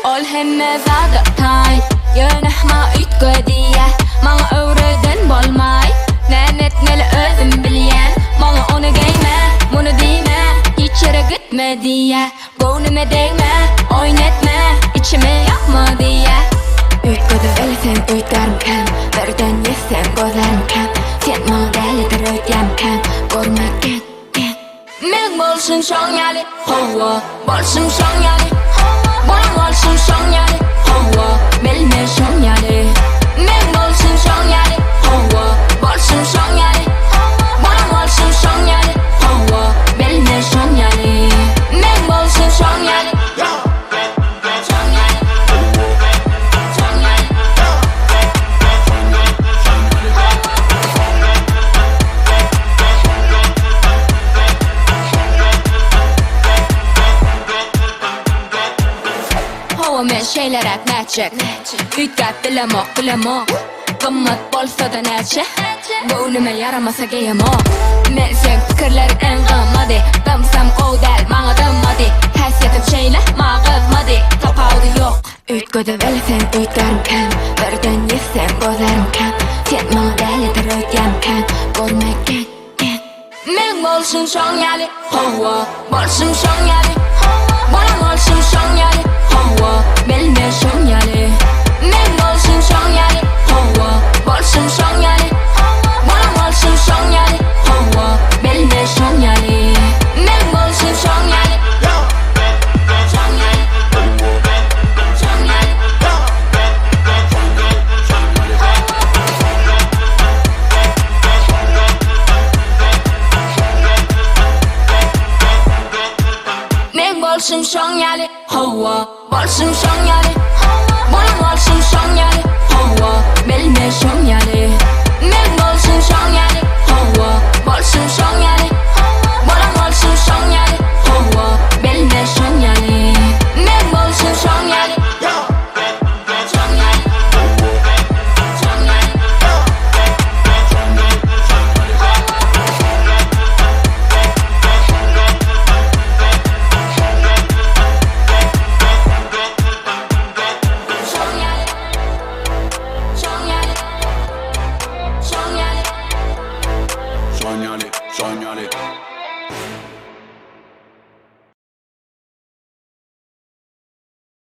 Ol hemme zada tay Yönahma ütgö diye Mana övreden bolmay Nenetmeli özüm bilyen Mana onu giyme, bunu diyme Hiç yere gitme diye Boynuma değme, oynatma İçime yapma diye Ütgödü ölsen ütlermken Birden yesen gözlermken Sen modelidir ötlemken Görmeken Men bolsun şon yali Hova bolsun şon yali Bolan bolsun şon yali Hova bilme şon yali Men bolsun şon yali Hova bolsun şon yali Bolan bolsun şon yali Hova bilme şon yali Men bolsun şon yali Men şeyler etmeyecek Ütgap bilemok Qımmat bolsa da neçe Boynuma yaramasa giyemok Men sen fikirler en qımmadi Qımsam qovdal mağa dımmadi Həsiyetim şeyle mağa qızmadi Tapavdı yok Ütgödü bilsen ütlerimken Birden yesen gözlerimken Sen modelidir ötlemken Görmeken Men bolsun şon yali Hova bolsun şon yali Bolan bolsun şon yali Hova bilme şon yali